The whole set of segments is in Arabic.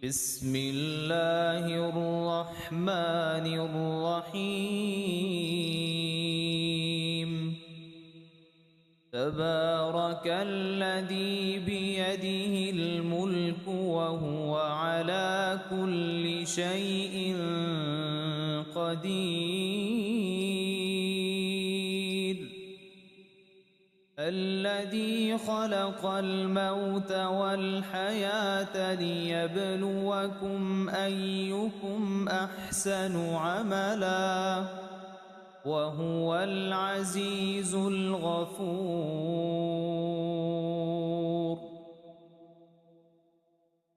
بسم الله الرحمن الرحيم تبارك الذي بيده الملك وهو على كل شيء قدير الذي خلق الموت والحياة ليبلوكم أيكم أحسن عملا وهو العزيز الغفور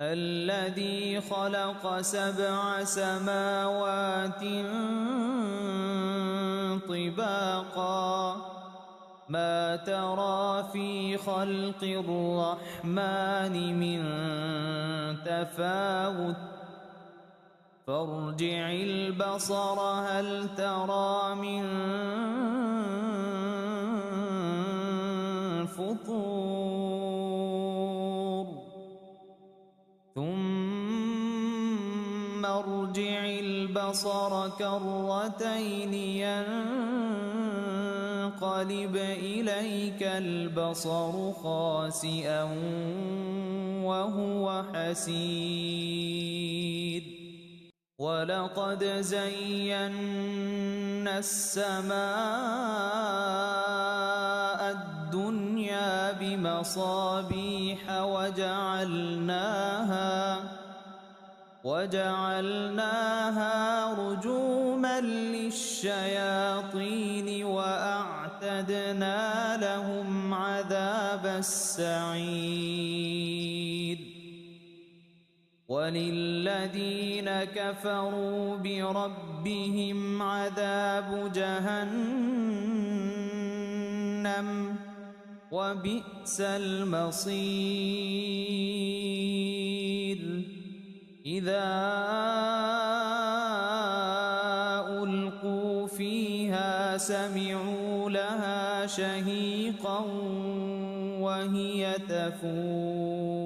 الذي خلق 7 سماوات طباقا ما ترى في خلق الرحمن من تفاوت فارجع البصر هل ترى من فطور ثم ارجع البصر كرتين ينقلب إليك البصر خاسئا وهو حسير ولقد زينا السماء الدنيا بمصابيح وجعلناها رجوما للشياطين وأعتدنا لهم عذاب السعير وللذين كفروا بربهم عذاب جهنم وبئس المصير إذا ألقوا فيها سمعوا لها شهيقا وهي تفور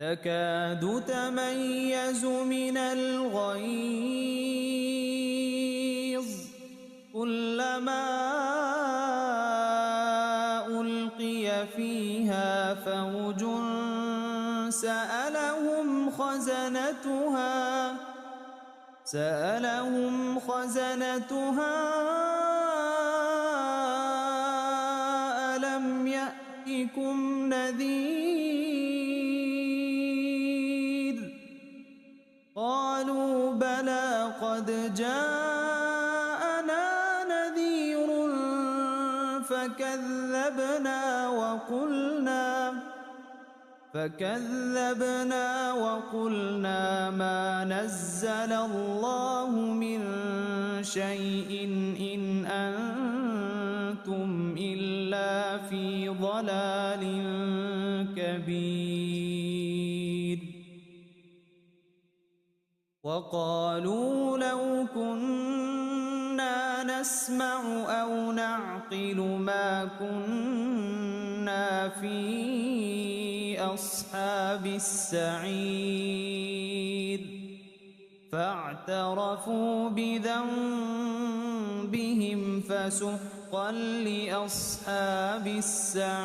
تكاد تميز من الغيظ كلما ألقي فيها فوج سألهم خزنتها ألم يأتكم نذير قالوا بلى قد جاءنا نذير فكذبنا وقلنا ما نزل الله من شيء إن أنتم إلا في ضلال كبير وقالوا لو كنا نسمع أو نعقل ما كنا في أصحاب السعير فاعترفوا بذنبهم فسحقا لأصحاب السعير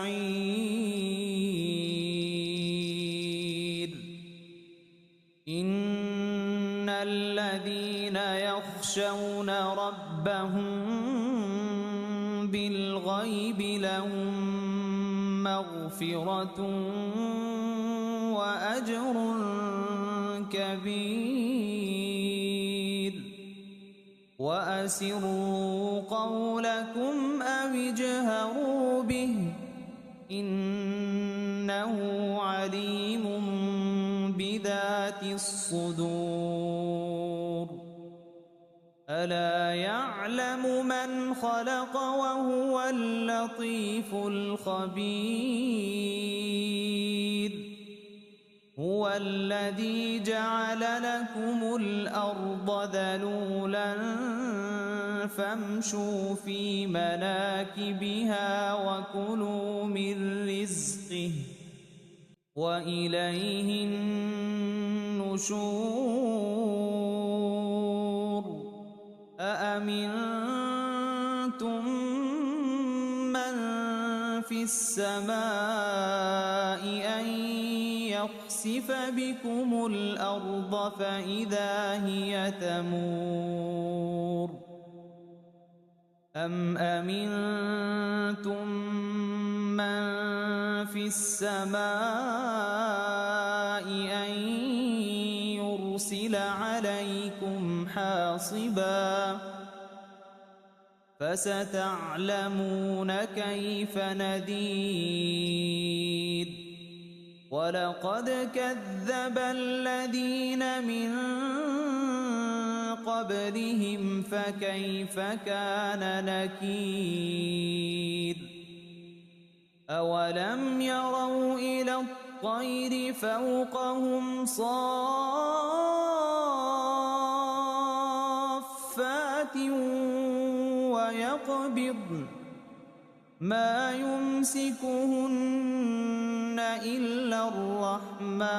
إن الذين يخشون ربهم بالغيب لهم مغفرة وأجر كبير وأسروا قولكم أو اجهروا به إنه عليم بذات الصدور ألا يعلم من خلق وهو اللطيف الخبير هو الذي جعل لكم الأرض ذلولا فامشوا في مناكبها وكلوا من رزقه وإليه النشور النشور أأمنتم من في السماء أن يخسف بكم الأرض فإذا هي تمور أم أمنتم من في السماء أن يرسل عليكم حاصبا فستعلمون كيف نذير ولقد كذب الذين من قبلهم فكيف كان نكير أولم يروا إلى الطير فوقهم صافات ويقبضن ما يمسكهن إلا الرحمن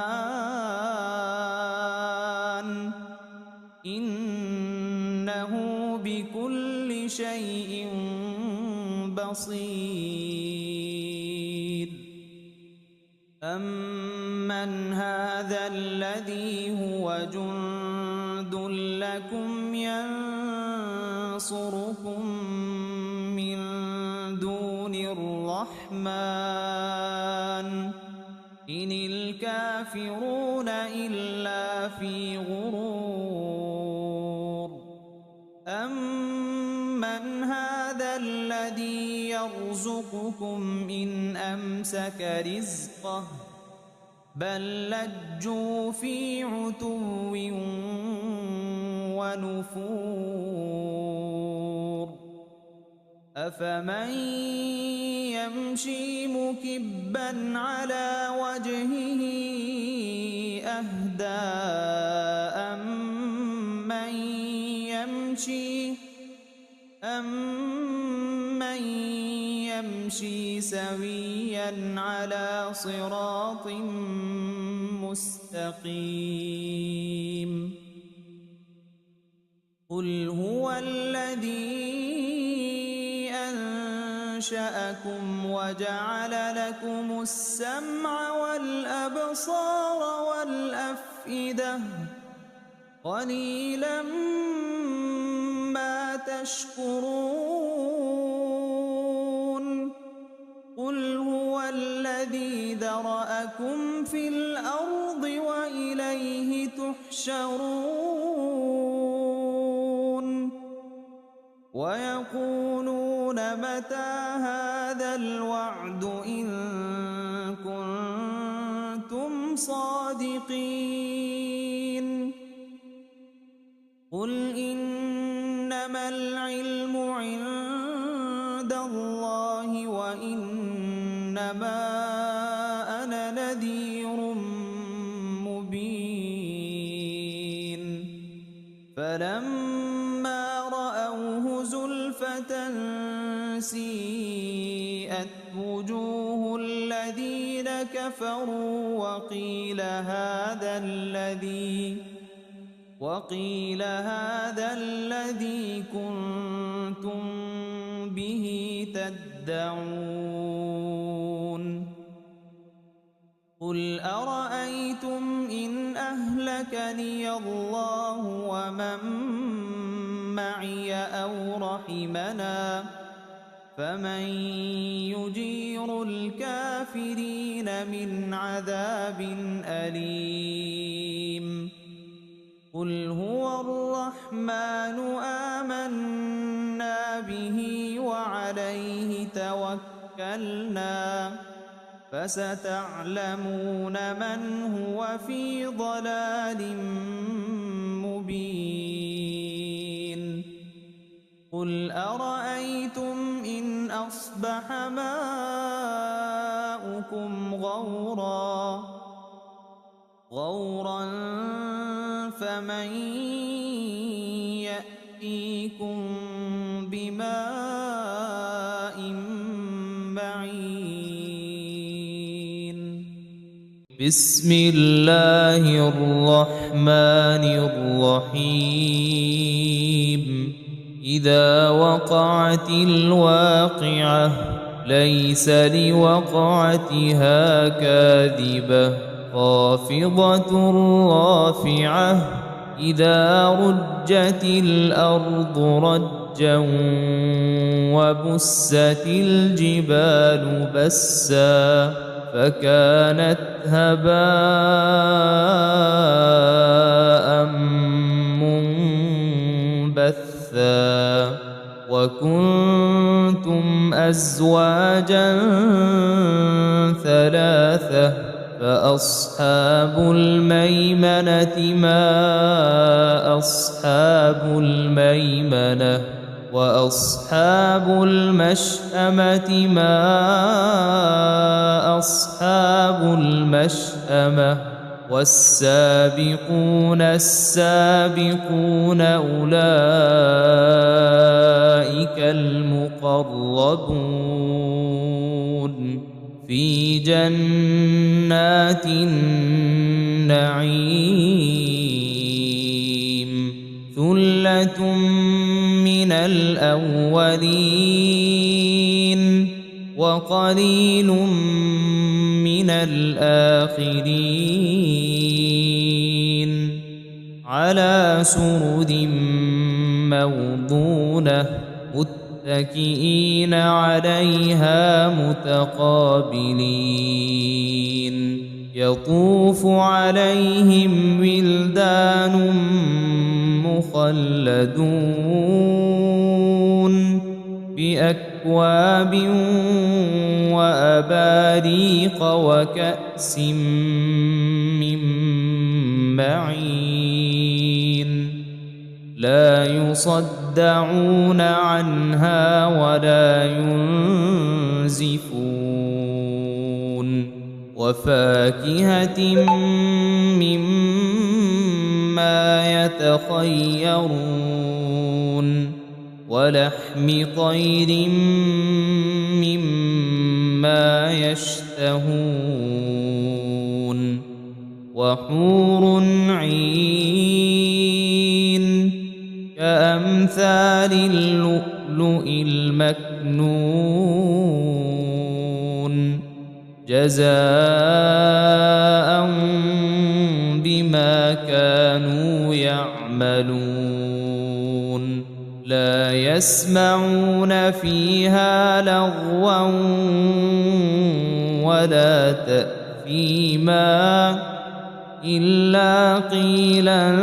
إنه بكل شيء بصير أمن هذا الذي هو جند لكم ينصركم من دون الرحمن إن الكافرون إلا في غرور أمن هذا الذي يرزقكم إن أمسك رزقه بل لجوا في عتو ونفور أفمن يمشي مكبا على وجهه أهدى أمن يمشي سويا على صراط مستقيم قل هو الذي أنشأكم وجعل لكم السمع والأبصار والأفئدة قليلا ما تشكرون قل هو الذي ذرأكم في الأرض وإليه تحشرون ويقولون متى هذا الوعد إن كنتم صادقين قل إنما العلم عند الله وإنما أنا نذير مبين فلما رأوه زلفة سيئت وجوه الذين كفروا وقيل هذا الذي كنتم به تدعون قل أرأيتم إن أهلكني الله ومن معي أو رحمنا فمن يجير الكافرين من عذاب أليم قل هو الرحمن آمنا به وعليه توكلنا فستعلمون من هو في ضلال مبين قل أرأيتم إن أصبح ماؤكم غورا فمن يأتيكم بماء معين بسم الله الرحمن الرحيم إذا وقعت الواقعة ليس لوقعتها كاذبة خافضة رافعة إذا رجت الأرض رجا وبست الجبال بسا فكانت هباء منبثا وكنتم أزواجا ثلاثة فأصحاب الميمنة ما أصحاب الميمنة وأصحاب المشأمة ما أصحاب المشأمة والسابقون السابقون أولئك المقربون في جنات النعيم ثلة من الأولين وقليل من الآخرين على سرر موضونة متكئين عليها متقابلين يطوف عليهم ولدان مخلدون بأكواب وأباريق وكأس من معين لا يصدعون عنها ولا ينزفون وفاكهة مما يتخيرون ولحم طير مما يشتهون وحور عين كأمثال اللؤلؤ المكنون جزاء بما كانوا يعملون لا يسمعون فيها لغوا ولا تأثيما إلا قيلا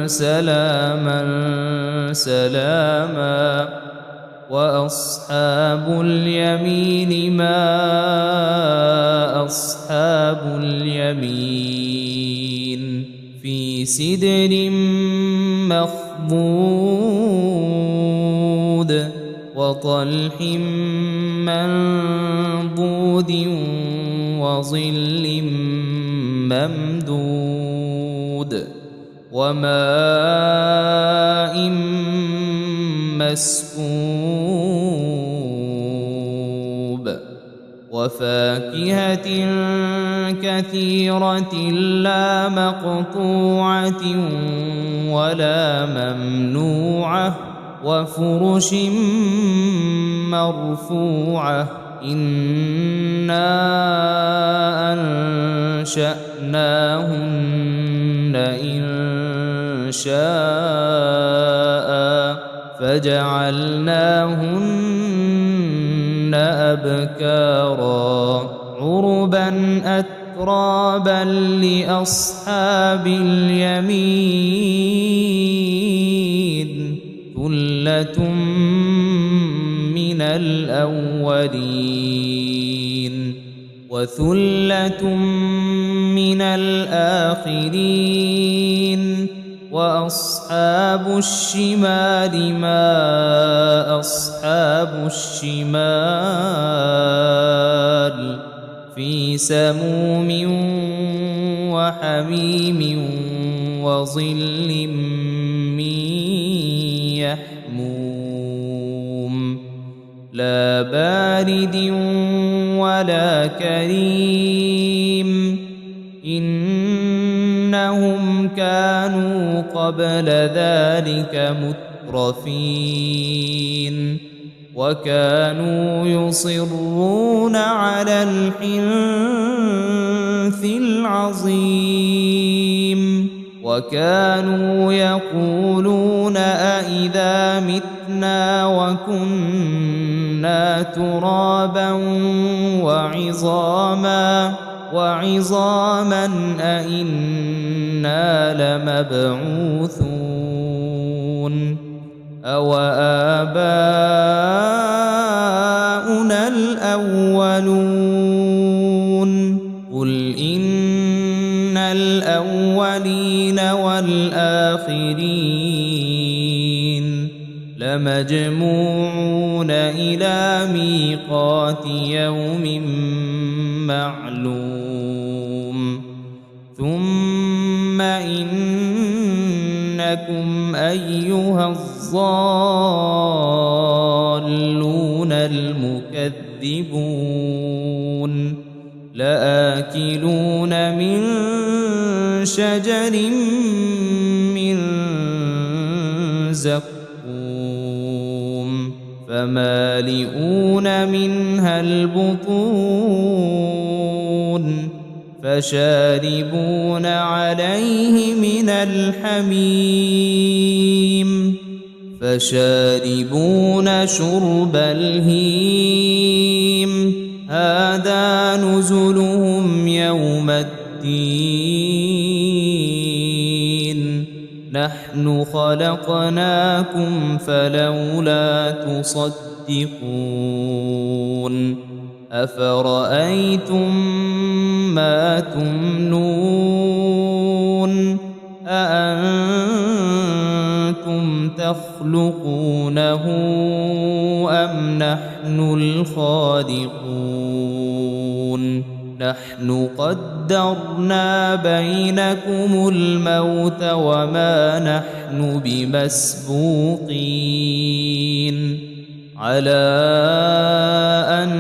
سلاما سلاما وأصحاب اليمين ما أصحاب اليمين في سدر مخضود وطلح منضود وظل ممدود وماء مسكوب وفاكهة كثيرة لا مقطوعة ولا ممنوعة وفرش مرفوعة إنا أنشأناهن إن شاء فجعلناهن أبكارا عربا أترابا لأصحاب اليمين ثلة من الأولين وثلة من الآخرين وأصحاب الشمال ما أصحاب الشمال في سموم وحميم وظل من يحموم لا بارد ولا كريم إنهم كانوا قبل ذلك مترفين وكانوا يصرون على الحنث العظيم وكانوا يقولون أإذا متنا وكنا ترابا وعظاما أإنا لمبعوثون أو آباؤنا الأولون قل إن الأولين والآخرين لمجموعون إلى ميقات يوم معلوم ثم إنكم أيها الضالون المكذبون لآكلون من شجر من زقوم فمالئون منها البطون فشاربون عليه من الحميم فشاربون شرب الهيم هذا نزلهم يوم الدين نحن خلقناكم فلولا تصدقون أفرأيتم ما تمنون أأنتم تخلقونه أم نحن الخالقون نحن قدرنا بينكم الموت وما نحن بمسبوقين على أن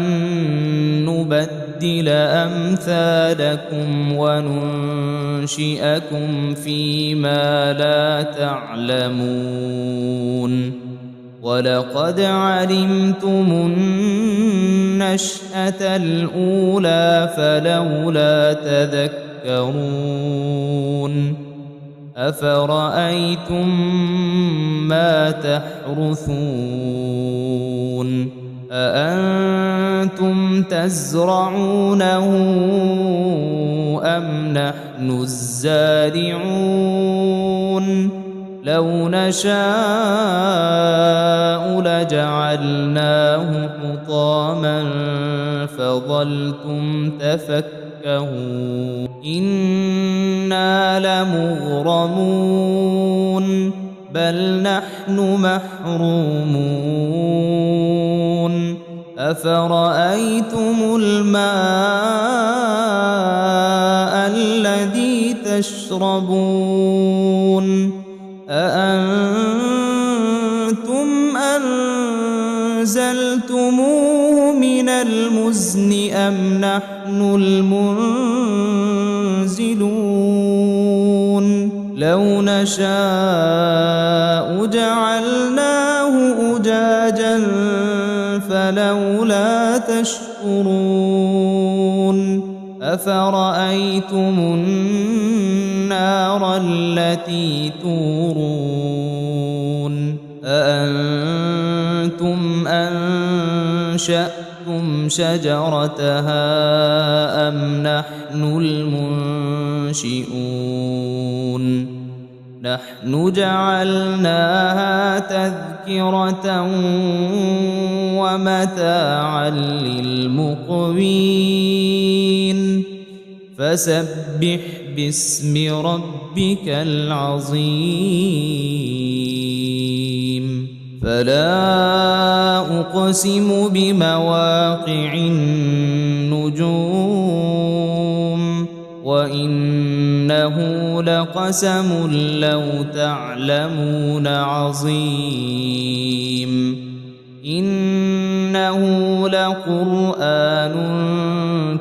نبدل أمثالكم وننشئكم فيما لا تعلمون ولقد علمتم النشأة الأولى فلولا تذكرون أفرأيتم ما تحرثون أأنتم تزرعونه أم نحن الزارعون لو نشاء لجعلناه حطاما فظلتم تفكهون إنا لمغرمون بل نحن محرومون أفرأيتم الماء الذي تشربون أأنتم أنزلتموه من المزن أم نحن المنزلون لو نشاء جعلناه أجاجا فلولا تشكرون أفرأيتم النار التي تورون أأنتم أنشأتم شجرتها أم نحن المنشئون نحن جعلناها تذكرة ومتاعا للمقوين فسبح باسم ربك العظيم فلا أقسم بمواقع النجوم وإنه لقسم لو تعلمون عظيم إنه إنه لقرآن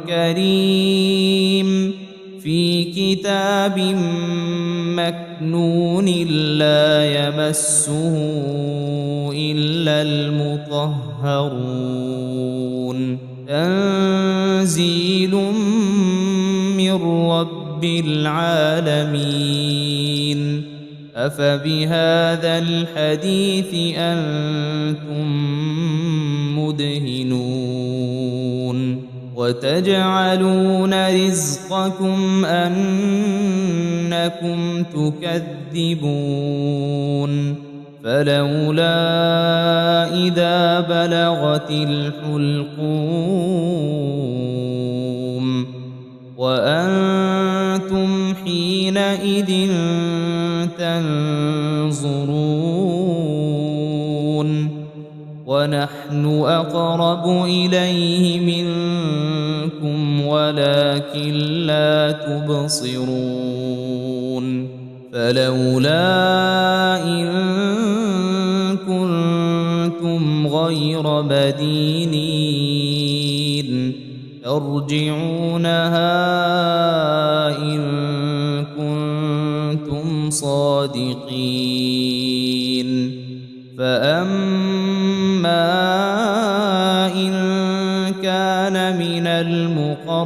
كريم في كتاب مكنون لا يمسه إلا المطهرون تنزيل من رب العالمين أفبهذا الحديث أنتم مدهنون وتجعلون رزقكم أنكم تكذبون فلولا إذا بلغت الحلقوم وأنتم حينئذ تنظرون ونحن أقرب إليه منكم ولكن لا تبصرون فلولا إن كنتم غير مدينين ترجعونها إن كنتم صادقين فأما إن كان من المقربين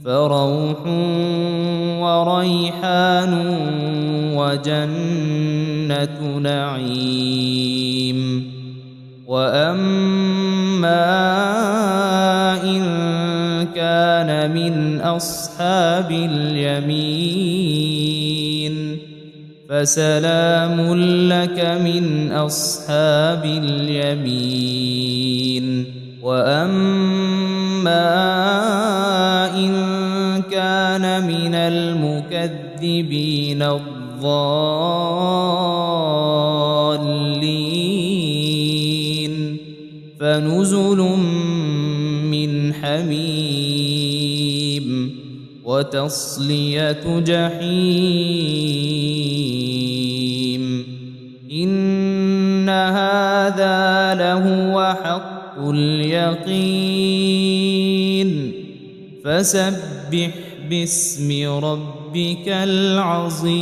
فروح وريحان وجنة نعيم وأما إن كان من أصحاب اليمين فسلام لك من أصحاب اليمين وأما إن كان من المكذبين الضالين فنزل من حميم وتصلية جحيم إن هذا لهو حق اليقين فسبح باسم ربك العظيم.